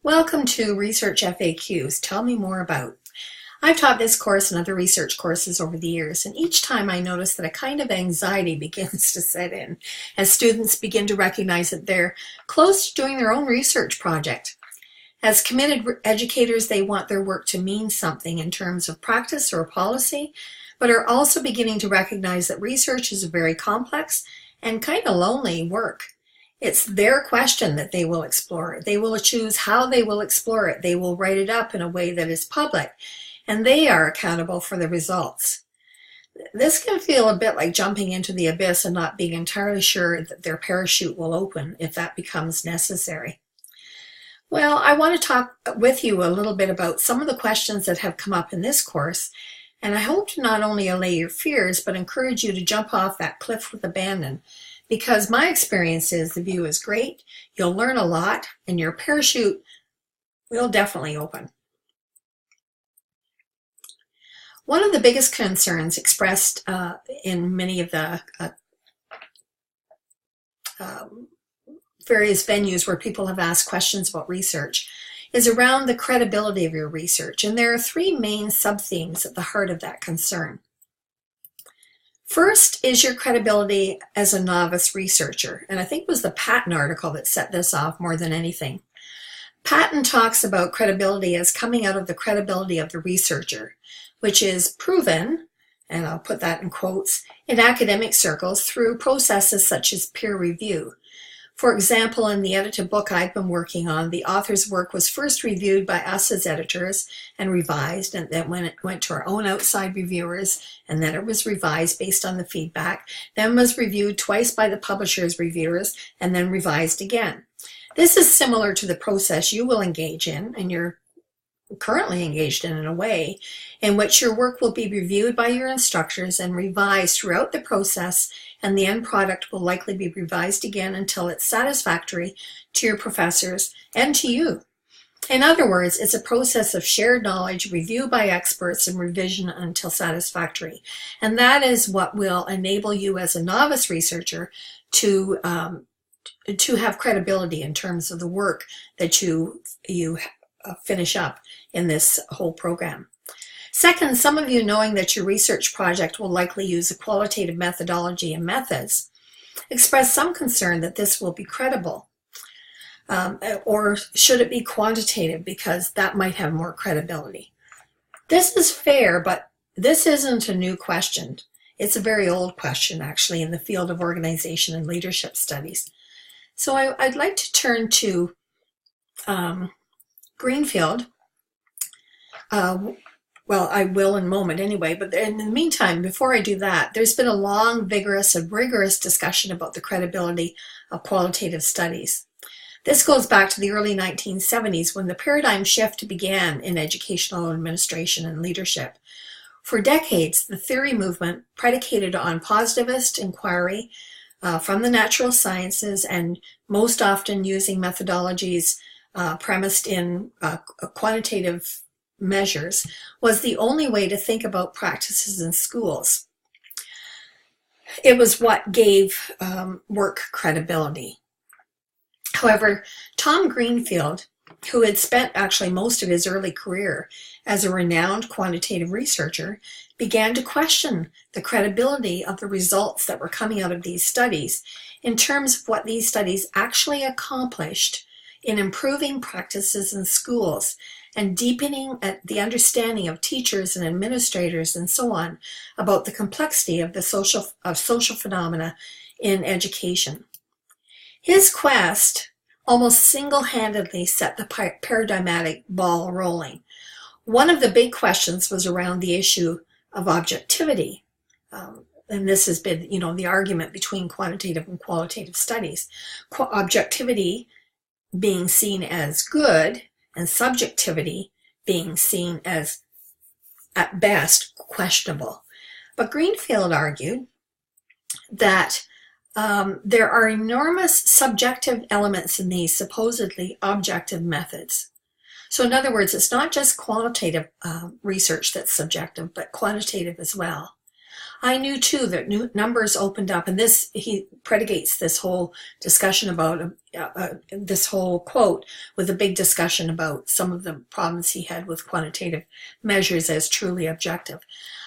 Welcome to Research FAQs. Tell me more about. I've taught this course and other research courses over the years, and each time I notice that a kind of anxiety begins to set in as students begin to recognize that they're close to doing their own research project. As committed educators, they want their work to mean something in terms of practice or policy, but are also beginning to recognize that research is a very complex and kind of lonely work. It's their question that they will explore. They will choose how they will explore it. They will write it up in a way that is public, and they are accountable for the results. This can feel a bit like jumping into the abyss and not being entirely sure that their parachute will open if that becomes necessary. Well, I want to talk with you a little bit about some of the questions that have come up in this course, and I hope to not only allay your fears, but encourage you to jump off that cliff with abandon. Because my experience is the view is great, you'll learn a lot, and your parachute will definitely open. One of the biggest concerns expressed in many of the various venues where people have asked questions about research is around the credibility of your research, and there are three main sub-themes at the heart of that concern. First is your credibility as a novice researcher, and I think it was the Patton article that set this off more than anything. Patton talks about credibility as coming out of the credibility of the researcher, which is proven, and I'll put that in quotes, in academic circles through processes such as peer review. For example, in the edited book I've been working on, the author's work was first reviewed by us as editors and revised, and then when it went to our own outside reviewers, and then it was revised based on the feedback, then was reviewed twice by the publisher's reviewers, and then revised again. This is similar to the process you will engage in, and you're currently engaged in a way, in which your work will be reviewed by your instructors and revised throughout the process, and the end product will likely be revised again until it's satisfactory to your professors and to you. In other words, it's a process of shared knowledge, review by experts, and revision until satisfactory. And that is what will enable you as a novice researcher to have credibility in terms of the work that you finish up in this whole program. Second, some of you knowing that your research project will likely use a qualitative methodology and methods express some concern that this will be credible. Or should it be quantitative, because that might have more credibility? This is fair, but this isn't a new question. It's a very old question, actually, in the field of organization and leadership studies. So I'd like to turn to Greenfield. Well, I will in a moment anyway, but in the meantime, before I do that, there's been a long, vigorous, and rigorous discussion about the credibility of qualitative studies. This goes back to the early 1970s when the paradigm shift began in educational administration and leadership. For decades, the theory movement, predicated on positivist inquiry from the natural sciences and most often using methodologies premised in quantitative measures, was the only way to think about practices in schools. It was what gave work credibility. However, Tom Greenfield, who had spent actually most of his early career as a renowned quantitative researcher, began to question the credibility of the results that were coming out of these studies in terms of what these studies actually accomplished in improving practices in schools and deepening the understanding of teachers and administrators and so on about the complexity of the social phenomena in education. His quest almost single-handedly set the paradigmatic ball rolling. One of the big questions was around the issue of objectivity. And this has been, the argument between quantitative and qualitative studies. Objectivity being seen as good, and subjectivity being seen as, at best, questionable. But Greenfield argued that there are enormous subjective elements in these supposedly objective methods. So in other words, it's not just qualitative research that's subjective, but quantitative as well. I knew too that numbers opened up, and this, he predicates this whole discussion about this whole quote with a big discussion about some of the problems he had with quantitative measures as truly objective.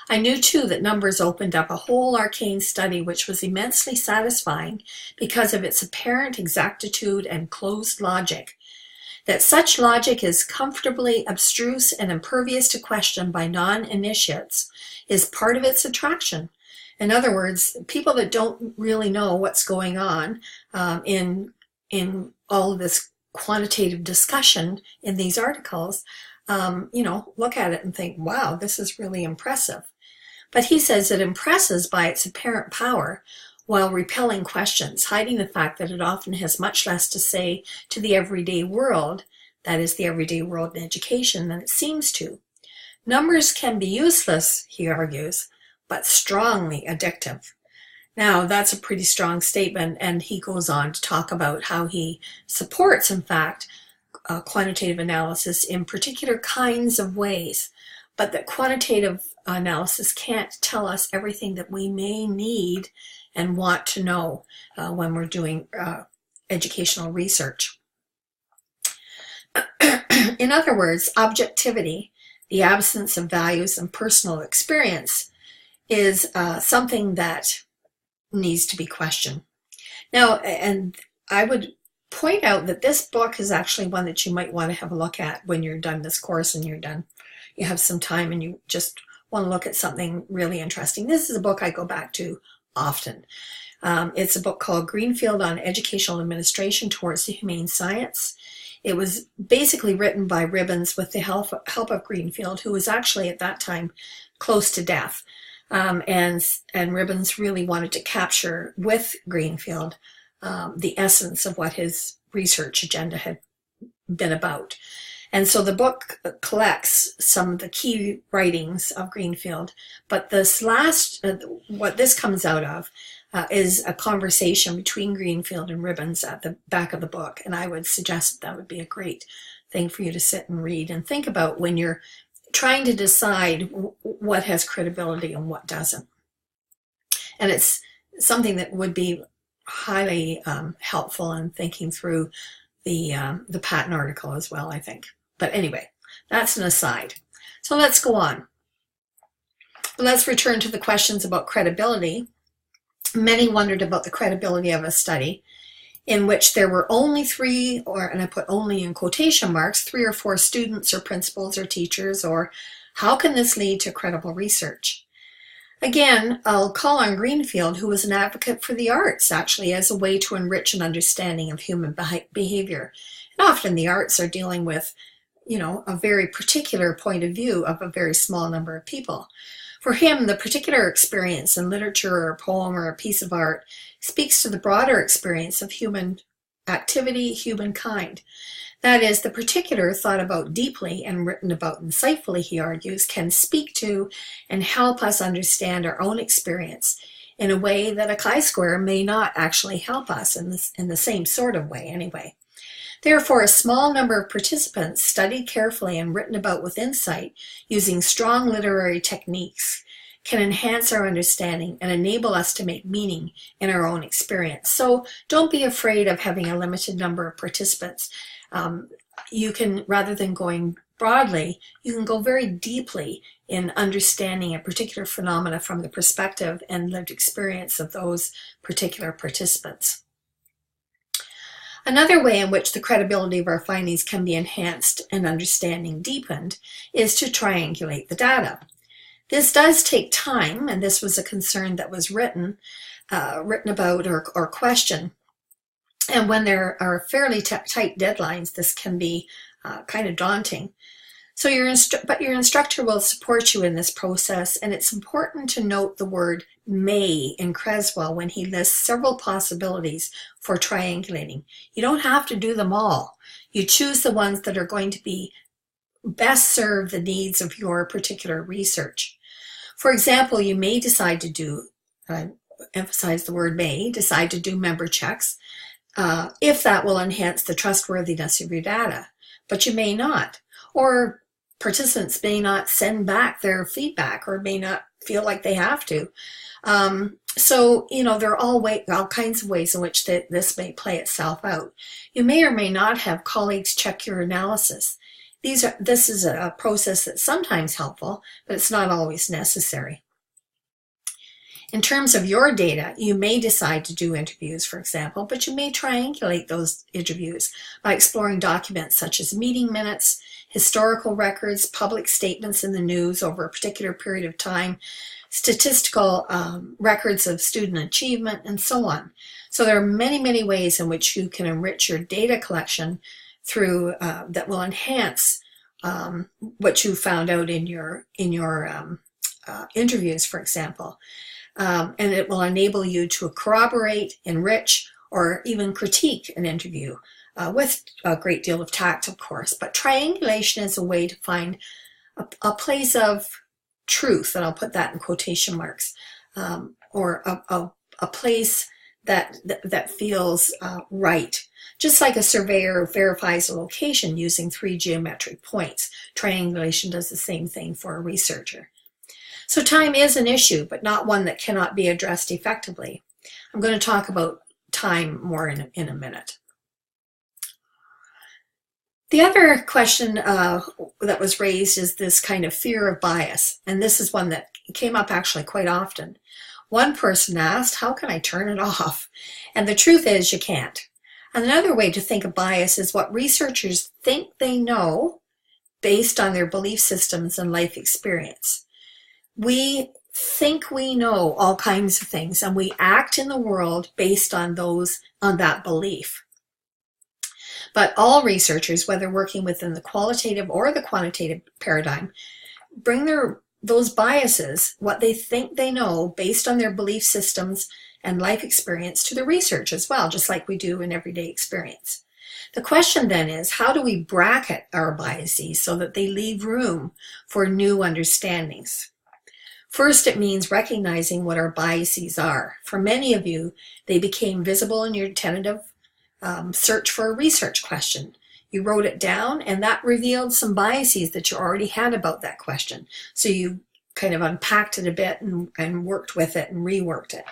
I knew too that numbers opened up a whole arcane study which was immensely satisfying because of its apparent exactitude and closed logic. That such logic is comfortably abstruse and impervious to question by non-initiates is part of its attraction. In other words, people that don't really know what's going on in all of this quantitative discussion in these articles, look at it and think, wow, this is really impressive. But he says it impresses by its apparent power while repelling questions, hiding the fact that it often has much less to say to the everyday world, that is the everyday world in education, than it seems to. Numbers can be useless, he argues, but strongly addictive. Now, that's a pretty strong statement, and he goes on to talk about how he supports, in fact, quantitative analysis in particular kinds of ways, but that quantitative analysis can't tell us everything that we may need and want to know when we're doing educational research. In other words, objectivity, the absence of values and personal experience, is something that needs to be questioned. Now, and I would point out that this book is actually one that you might want to have a look at when you're done this course and you have some time and you just want to look at something really interesting. This is a book I go back to often. It's a book called Greenfield on Educational Administration Towards the Humane Science. It was basically written by Ribbons with the help of Greenfield, who was actually at that time close to death. And Ribbons really wanted to capture with Greenfield the essence of what his research agenda had been about. And so the book collects some of the key writings of Greenfield, but this last, what this comes out of is a conversation between Greenfield and Ribbons at the back of the book. And I would suggest that would be a great thing for you to sit and read and think about when you're trying to decide what has credibility and what doesn't. And it's something that would be highly helpful in thinking through the patent article as well, I think. But anyway, that's an aside. So let's go on. Let's return to the questions about credibility. Many wondered about the credibility of a study in which there were only three, and I put only in quotation marks, 3 or 4 students or principals or teachers, or how can this lead to credible research? Again, I'll call on Greenfield, who was an advocate for the arts, actually, as a way to enrich an understanding of human behavior. And often the arts are dealing with, a very particular point of view of a very small number of people. For him, the particular experience in literature or a poem or a piece of art speaks to the broader experience of human activity, humankind. That is, the particular thought about deeply and written about insightfully, he argues, can speak to and help us understand our own experience in a way that a chi-square may not actually help us in the same sort of way anyway. Therefore, a small number of participants studied carefully and written about with insight using strong literary techniques can enhance our understanding and enable us to make meaning in our own experience. So don't be afraid of having a limited number of participants. You can, rather than going broadly, you can go very deeply in understanding a particular phenomena from the perspective and lived experience of those particular participants. Another way in which the credibility of our findings can be enhanced and understanding deepened is to triangulate the data. This does take time, and this was a concern that was written about or questioned. And when there are fairly tight deadlines, this can be kind of daunting. So your instructor will support you in this process, and it's important to note the word may in Creswell when he lists several possibilities for triangulating. You don't have to do them all. You choose the ones that are going to be best serve the needs of your particular research. For example, you may decide to do, emphasize the word may, decide to do member checks if that will enhance the trustworthiness of your data, but you may not. Or participants may not send back their feedback or may not feel like they have to. So, there are all kinds of ways in which this may play itself out. You may or may not have colleagues check your analysis. This is a process that's sometimes helpful, but it's not always necessary. In terms of your data, you may decide to do interviews, for example, but you may triangulate those interviews by exploring documents such as meeting minutes, historical records, public statements in the news over a particular period of time, statistical records of student achievement, and so on. So there are many, many ways in which you can enrich your data collection through that will enhance what you found out in your interviews, for example. And it will enable you to corroborate, enrich, or even critique an interview with a great deal of tact, of course. But triangulation is a way to find a place of truth, and I'll put that in quotation marks, or a place that feels right. Just like a surveyor verifies a location using 3 geometric points, triangulation does the same thing for a researcher. So time is an issue, but not one that cannot be addressed effectively. I'm going to talk about time more in a minute. The other question that was raised is this kind of fear of bias, and this is one that came up actually quite often. One person asked, how can I turn it off? And the truth is you can't. And another way to think of bias is what researchers think they know based on their belief systems and life experience. We think we know all kinds of things, and we act in the world based on that belief. But all researchers, whether working within the qualitative or the quantitative paradigm, bring those biases, what they think they know based on their belief systems and life experience, to the research as well, just like we do in everyday experience. The question then is, how do we bracket our biases so that they leave room for new understandings? First, it means recognizing what our biases are. For many of you, they became visible in your tentative search for a research question. You wrote it down, and that revealed some biases that you already had about that question. So you kind of unpacked it a bit and worked with it and reworked it.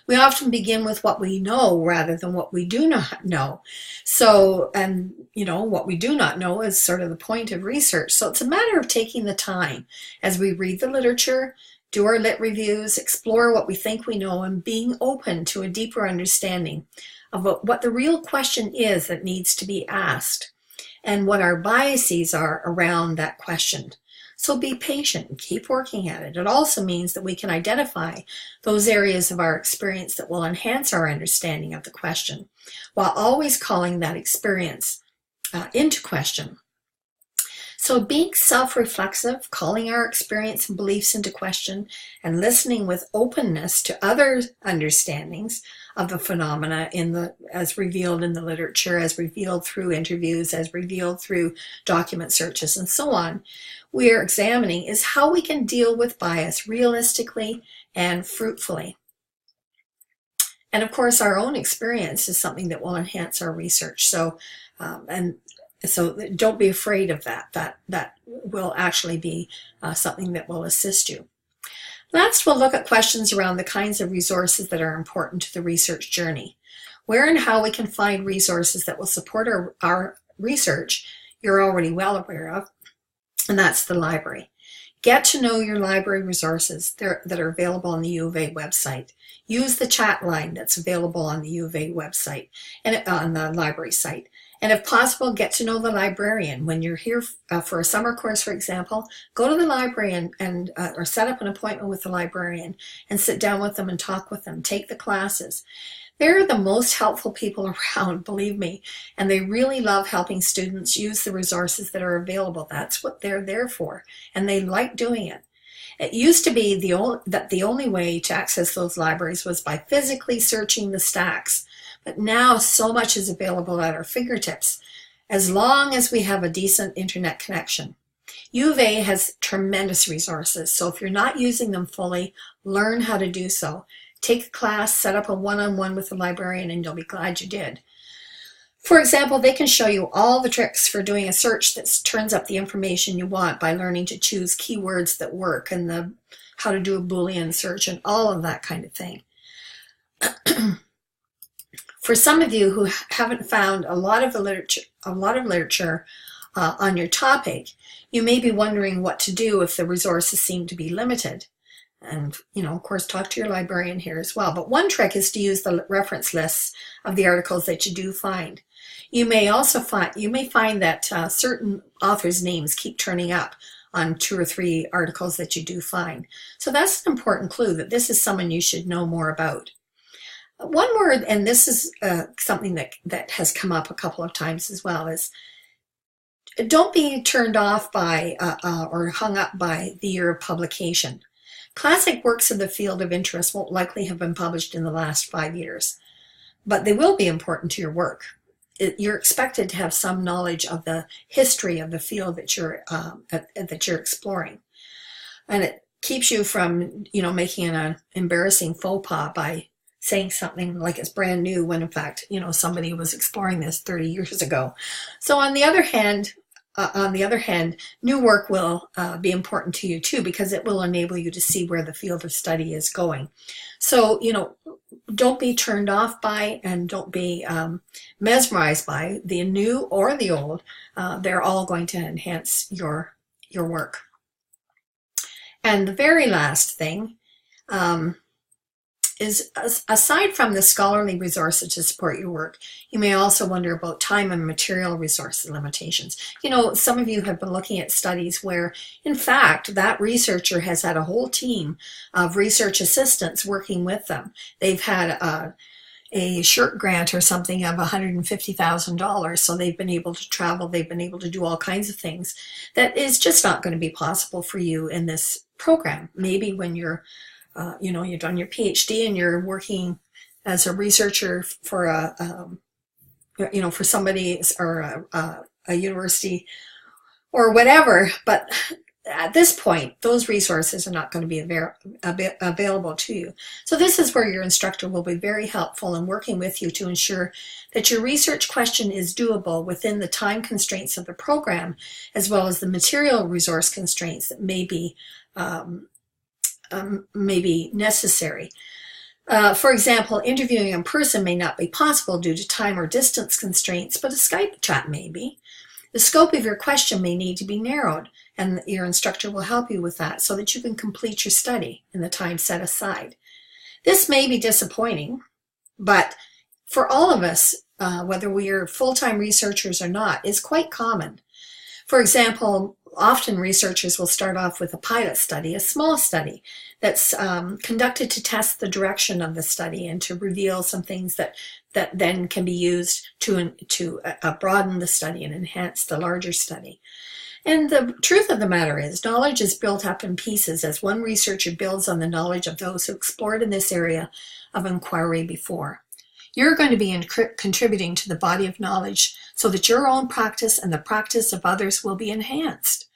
We often begin with what we know rather than what we do not know. So, and what we do not know is sort of the point of research. So it's a matter of taking the time as we read the literature, do our lit reviews, explore what we think we know, and being open to a deeper understanding of what the real question is that needs to be asked and what our biases are around that question. So be patient and keep working at it. It also means that we can identify those areas of our experience that will enhance our understanding of the question, while always calling that experience into question. So being self-reflexive, calling our experience and beliefs into question, and listening with openness to other understandings of the phenomena as revealed in the literature, as revealed through interviews, as revealed through document searches, and so on, we are examining is how we can deal with bias realistically and fruitfully. And of course, our own experience is something that will enhance our research. So don't be afraid of that. That will actually be something that will assist you. Next, we'll look at questions around the kinds of resources that are important to the research journey. Where and how we can find resources that will support our research you're already well aware of, and that's the library. Get to know your library resources that are available on the U of A website. Use the chat line that's available on the U of A website and on the library site. And if possible, get to know the librarian. When you're here for a summer course, for example, go to the library or set up an appointment with the librarian and sit down with them and talk with them. Take the classes. They're the most helpful people around, believe me, and they really love helping students use the resources that are available. That's what they're there for, and they like doing it. It used to be that the only way to access those libraries was by physically searching the stacks. But now so much is available at our fingertips, as long as we have a decent internet connection. U of A has tremendous resources, so if you're not using them fully, learn how to do so. Take a class, set up a one-on-one with the librarian, and you'll be glad you did. For example, they can show you all the tricks for doing a search that turns up the information you want by learning to choose keywords that work and how to do a Boolean search, and all of that kind of thing. For some of you who haven't found a lot of literature on your topic, you may be wondering what to do if the resources seem to be limited. And, of course, talk to your librarian here as well. But one trick is to use the reference lists of the articles that you do find. You may find that certain authors' names keep turning up on 2 or 3 articles that you do find. So that's an important clue that this is someone you should know more about. One word, and this is something that has come up a couple of times as well, is don't be turned off by or hung up by the year of publication. Classic works in the field of interest won't likely have been published in the last 5 years, but they will be important to your work. You're expected to have some knowledge of the history of the field that you're exploring, and it keeps you from making an embarrassing faux pas by saying something like it's brand new when in fact somebody was exploring this 30 years ago. So on the other hand, new work will be important to you too, because it will enable you to see where the field of study is going. So, don't be turned off by and don't be mesmerized by the new or the old. They're all going to enhance your work. And the very last thing is, aside from the scholarly resources to support your work, you may also wonder about time and material resource limitations. Some of you have been looking at studies where, in fact, that researcher has had a whole team of research assistants working with them. They've had a shirt grant or something of $150,000, so they've been able to travel, they've been able to do all kinds of things that is just not going to be possible for you in this program. Maybe when you're you've done your PhD and you're working as a researcher for for somebody or a university or whatever. But at this point, those resources are not going to be available to you. So this is where your instructor will be very helpful in working with you to ensure that your research question is doable within the time constraints of the program, as well as the material resource constraints that may be necessary. For example, interviewing in person may not be possible due to time or distance constraints, but a Skype chat may be. The scope of your question may need to be narrowed, and your instructor will help you with that so that you can complete your study in the time set aside. This may be disappointing, but for all of us, whether we are full-time researchers or not, is quite common. For example, often researchers will start off with a pilot study, a small study that's conducted to test the direction of the study and to reveal some things that then can be used to broaden the study and enhance the larger study. And the truth of the matter is, knowledge is built up in pieces as one researcher builds on the knowledge of those who explored in this area of inquiry before. You're going to be contributing to the body of knowledge so that your own practice and the practice of others will be enhanced.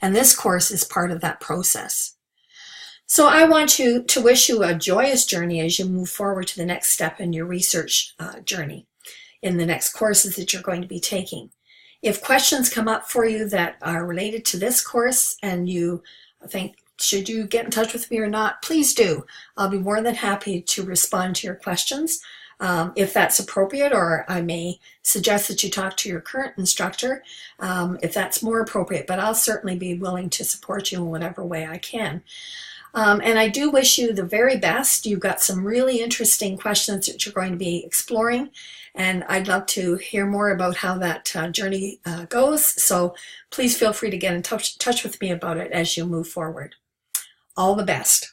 And this course is part of that process. So I want to wish you a joyous journey as you move forward to the next step in your research journey, in the next courses that you're going to be taking. If questions come up for you that are related to this course and you think, should you get in touch with me or not, please do. I'll be more than happy to respond to your questions. If that's appropriate, or I may suggest that you talk to your current instructor if that's more appropriate, but I'll certainly be willing to support you in whatever way I can. And I do wish you the very best. You've got some really interesting questions that you're going to be exploring, and I'd love to hear more about how that journey goes. So please feel free to get in touch with me about it as you move forward. All the best.